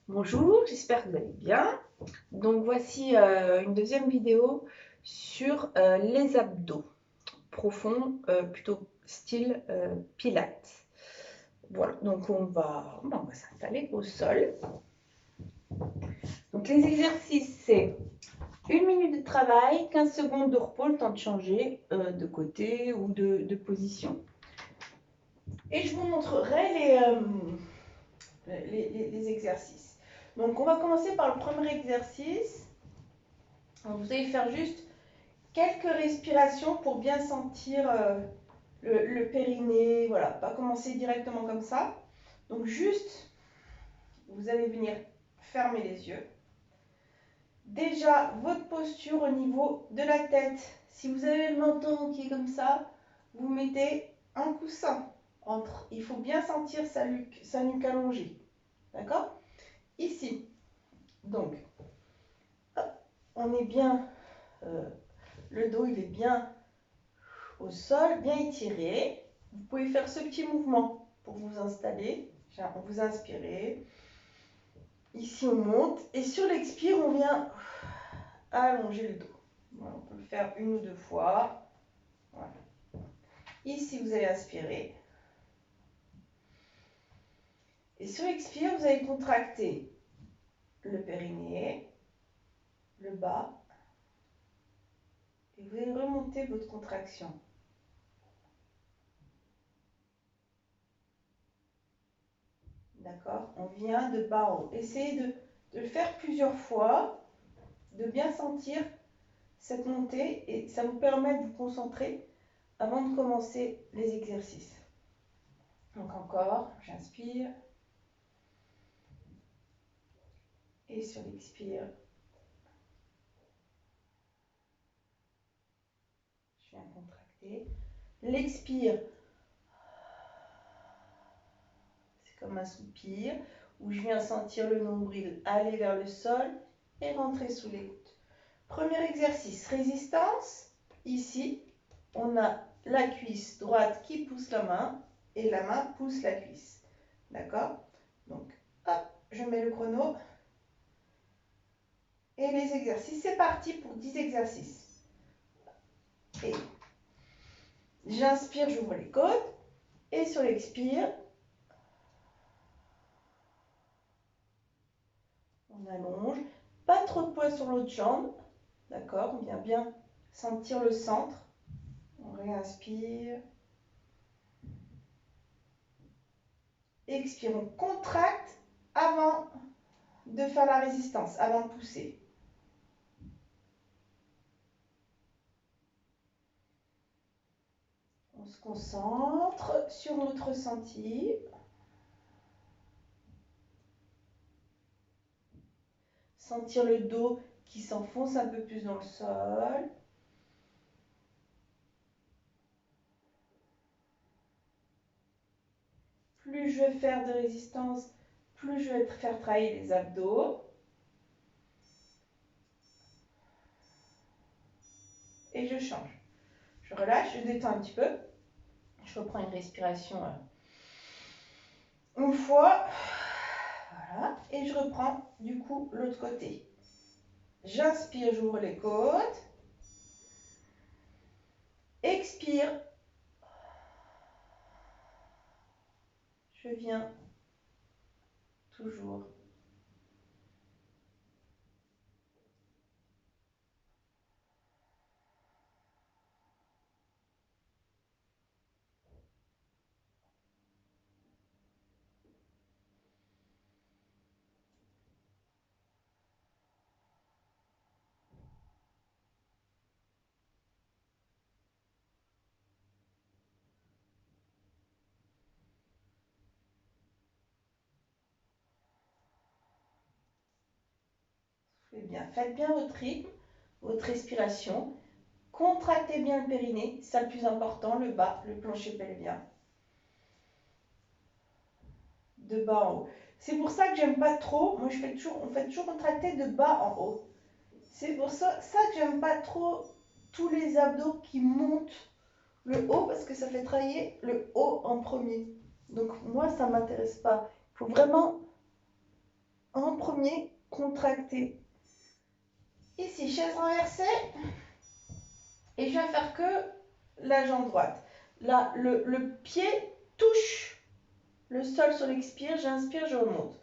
Bonjour, j'espère que vous allez bien. Donc voici une deuxième vidéo sur les abdos profonds, plutôt style pilates. Voilà, donc on va s'installer au sol. Donc les exercices, c'est 1 minute de travail, 15 secondes de repos, le temps de changer de côté ou de position. Et je vous montrerai les exercices. Donc on va commencer par le premier exercice. Donc, vous allez faire juste quelques respirations pour bien sentir le périnée. Voilà, pas commencer directement comme ça. Donc juste, vous allez venir fermer les yeux. Déjà, votre posture au niveau de la tête. Si vous avez le menton qui est comme ça, vous mettez un coussin entre. Il faut bien sentir sa nuque allongée. D'accord? Ici. Donc, hop, on est bien, le dos il est bien au sol, bien étiré. Vous pouvez faire ce petit mouvement pour vous installer. Vous inspirez. Ici, on monte. Et sur l'expire, on vient allonger le dos. Voilà, on peut le faire 1 ou 2 fois. Voilà. Ici, vous allez inspirer. Et sur l'expire, vous allez contracter le périnée, le bas. Et vous allez remonter votre contraction. D'accord? On vient de bas en haut. Essayez de le faire plusieurs fois, de bien sentir cette montée et ça vous permet de vous concentrer avant de commencer les exercices. Donc encore, j'inspire. Et sur l'expire, je viens contracter. L'expire, c'est comme un soupir où je viens sentir le nombril aller vers le sol et rentrer sous les gouttes. Premier exercice, résistance. Ici, on a la cuisse droite qui pousse la main et la main pousse la cuisse. D'accord? Donc, hop, je mets le chrono. Et les exercices, c'est parti pour 10 exercices. Et j'inspire, j'ouvre les côtes. Et sur l'expire, on allonge. Pas trop de poids sur l'autre jambe. D'accord? On vient bien sentir le centre. On réinspire. Expire, on contracte avant de faire la résistance, avant de pousser. On se concentre sur notre ressenti. Sentir le dos qui s'enfonce un peu plus dans le sol. Plus je vais faire de résistance, plus je vais faire travailler les abdos. Et je change. Je relâche, je détends un petit peu. Je reprends une respiration une fois. Voilà. Et je reprends du coup l'autre côté. J'inspire, j'ouvre les côtes. Expire. Je viens toujours. Faites bien votre rythme, votre respiration. Contractez bien le périnée, c'est ça le plus important, le bas, le plancher pelvien. De bas en haut. C'est pour ça que j'aime pas trop, moi on fait toujours contracter de bas en haut. C'est pour ça que j'aime pas trop tous les abdos qui montent le haut parce que ça fait travailler le haut en premier. Donc moi ça m'intéresse pas. Il faut vraiment En premier, contractez. Ici, chaise renversée. Et je viens faire que la jambe droite. Là, le pied touche le sol sur l'expire. J'inspire, je remonte.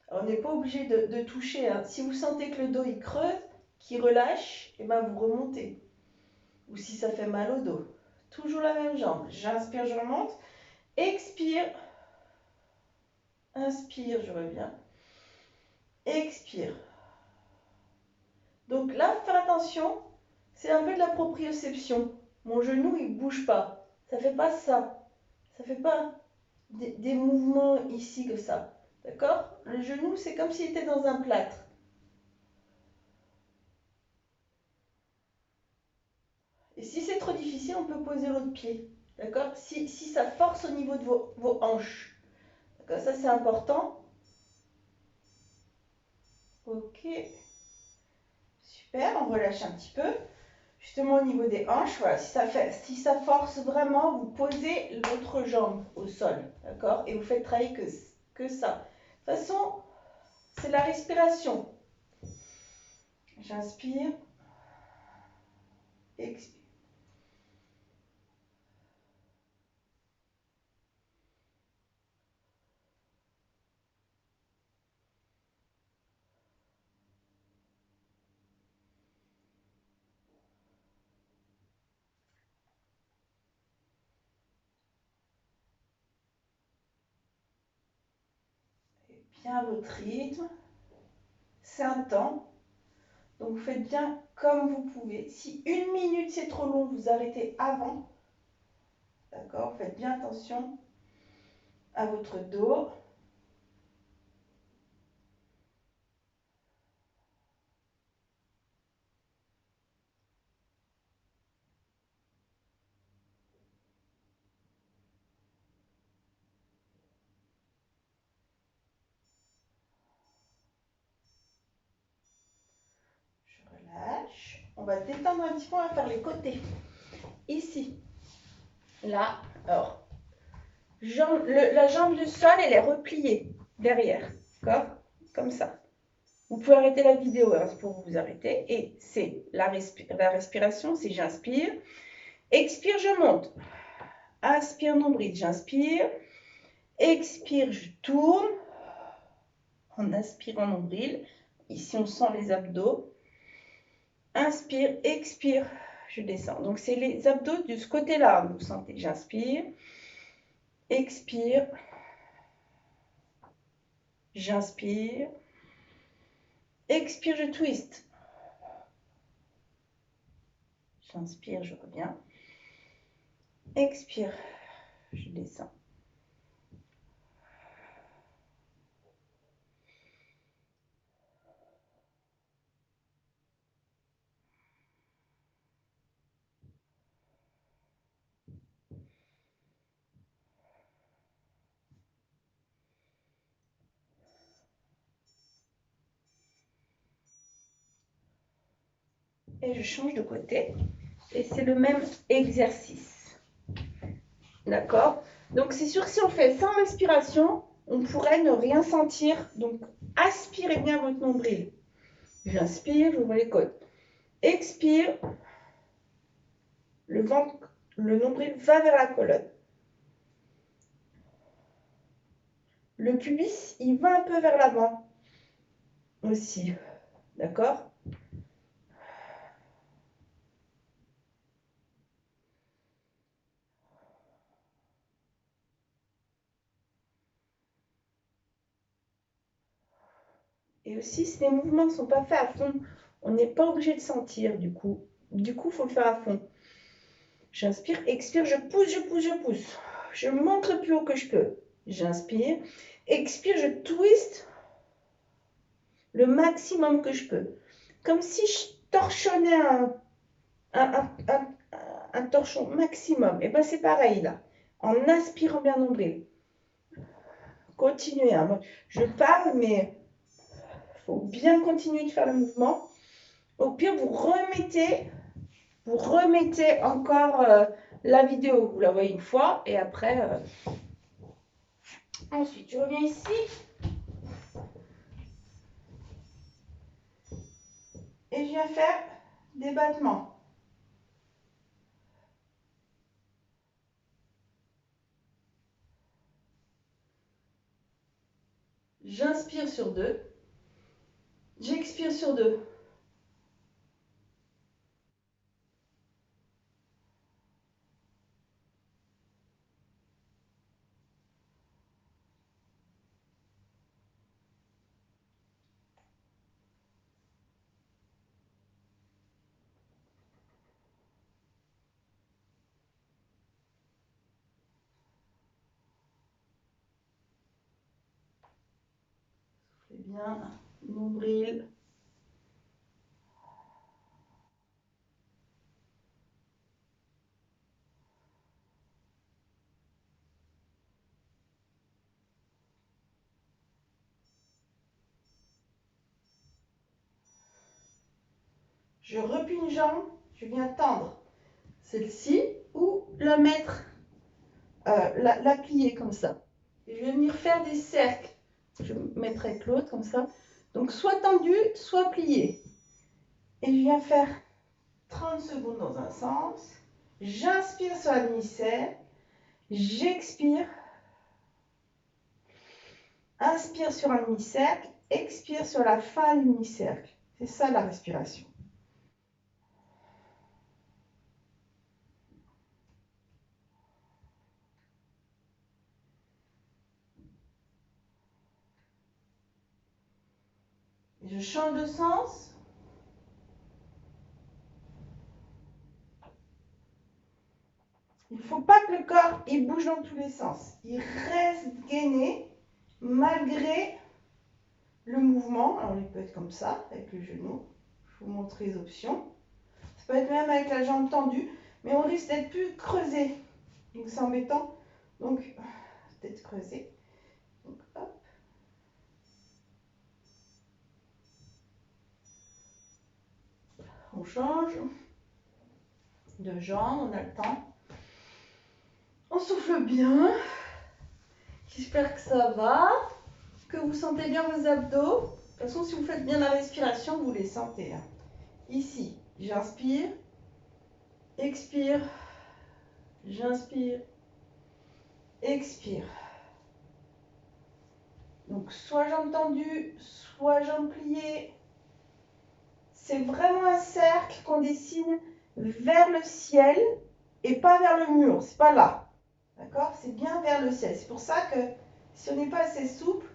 Alors, on n'est pas obligé de toucher. Hein. Si vous sentez que le dos il creuse, qu'il relâche, et ben vous remontez. Ou si ça fait mal au dos. Toujours la même jambe. J'inspire, je remonte. Expire. Inspire, je reviens. Expire. Donc là, faire attention, c'est un peu de la proprioception. Mon genou, il ne bouge pas. Ça ne fait pas ça. Ça ne fait pas des mouvements ici comme ça. D'accord? Le genou, c'est comme s'il était dans un plâtre. Et si c'est trop difficile, on peut poser l'autre pied. D'accord? Si ça force au niveau de vos hanches. D'accord? Ça, c'est important. Ok. Super, on relâche un petit peu. Justement au niveau des hanches, voilà, si ça force vraiment, vous posez l'autre jambe au sol, d'accord? Et vous faites travailler que ça. De toute façon, c'est la respiration. J'inspire, expire. Et bien votre rythme. C'est un temps. Donc vous faites bien comme vous pouvez. Si 1 minute c'est trop long, vous arrêtez avant. D'accord? Faites bien attention à votre dos. Je relâche. On va détendre un petit peu, on va faire les côtés. Ici, là, alors, la jambe du sol, elle est repliée derrière, d'accord? Comme ça. Vous pouvez arrêter la vidéo hein, pour vous arrêter. Et c'est la respiration, c'est j'inspire. Expire, je monte. Inspire, nombril, j'inspire. Expire, je tourne. On inspire en nombril. Ici, on sent les abdos. Inspire, expire, je descends. Donc, c'est les abdos de ce côté-là. Vous sentez, j'inspire. Expire. J'inspire. Expire, je twist. J'inspire, je reviens. Expire, je descends. Et je change de côté. Et c'est le même exercice. D'accord? Donc, c'est sûr que si on fait sans respiration, on pourrait ne rien sentir. Donc, aspirez bien votre nombril. J'inspire, j'ouvre les côtes. Expire. Le nombril va vers la colonne. Le pubis, il va un peu vers l'avant aussi. D'accord? Et aussi, si les mouvements ne sont pas faits à fond, on n'est pas obligé de sentir du coup. Du coup, il faut le faire à fond. J'inspire, expire, je pousse, je pousse, je pousse. Je monte le plus haut que je peux. J'inspire, expire, je twist le maximum que je peux. Comme si je torchonnais un torchon maximum. Et bien c'est pareil là. En inspirant bien nombril. Continuez. Hein. Je parle, mais il faut bien continuer de faire le mouvement. Au pire, vous remettez encore la vidéo. Vous la voyez une fois et après, Ensuite, je reviens ici. Et je viens faire des battements. J'inspire sur 2. J'expire sur 2. Soufflez bien, nombril. Je replie une jambe, je viens tendre celle-ci ou la mettre, la plier comme ça. Et je vais venir faire des cercles. Je mettrai avec l'autre comme ça. Donc soit tendu, soit plié. Et je viens faire 30 secondes dans un sens. J'inspire sur la demi-cercle. J'expire. Inspire sur un demi-cercle. Expire sur la fin du demi-cercle. C'est ça la respiration. Et je change de sens. Il ne faut pas que le corps il bouge dans tous les sens. Il reste gainé malgré le mouvement. Alors il peut être comme ça, avec le genou. Je vous montre les options. Ça peut être même avec la jambe tendue, mais on risque d'être plus creusé. Donc c'est embêtant. Donc peut-être creusé. Donc hop. On change de jambe, on a le temps. On souffle bien. J'espère que ça va, que vous sentez bien vos abdos. De toute façon, si vous faites bien la respiration, vous les sentez. Ici, j'inspire, expire, j'inspire, expire. Donc, soit jambes tendues, soit jambes pliées. C'est vraiment un cercle qu'on dessine vers le ciel et pas vers le mur. C'est pas là. D'accord? C'est bien vers le ciel. C'est pour ça que si on n'est pas assez souple,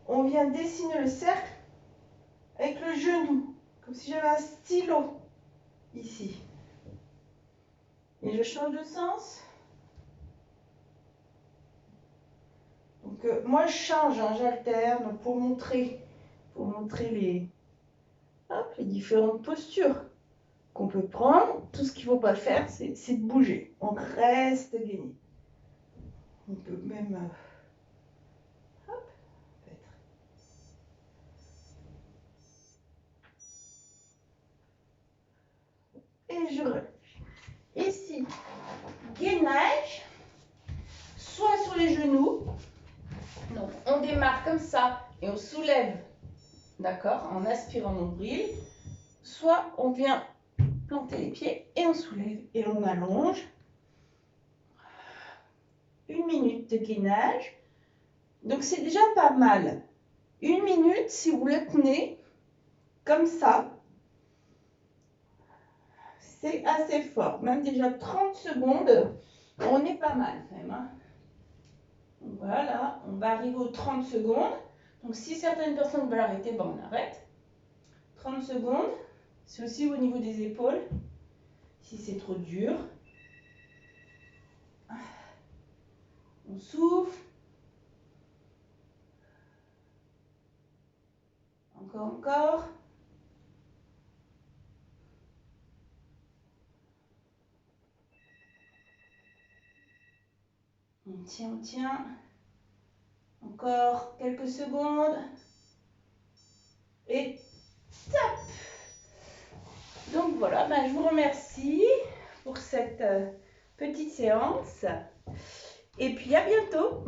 on vient dessiner le cercle avec le genou, comme si j'avais un stylo ici. Et je change de sens. Donc moi je change, hein, j'alterne pour montrer les différentes postures qu'on peut prendre. Tout ce qu'il ne faut pas faire, c'est de bouger. On reste gainé. On peut même et je relâche. Ici, gainage, soit sur les genoux. Donc on démarre comme ça et on soulève, d'accord, en aspirant nombril. Soit on vient planter les pieds et on soulève et on allonge. 1 minute de gainage. Donc c'est déjà pas mal. 1 minute si vous le tenez comme ça. C'est assez fort. Même déjà 30 secondes, on est pas mal quand même. Hein. Voilà, on va arriver aux 30 secondes. Donc si certaines personnes veulent arrêter, ben on arrête. 30 secondes. C'est aussi au niveau des épaules. Si c'est trop dur. On souffle. Encore. On tient. Encore quelques secondes. Et top! Donc voilà, ben, je vous remercie pour cette petite séance. Et puis à bientôt!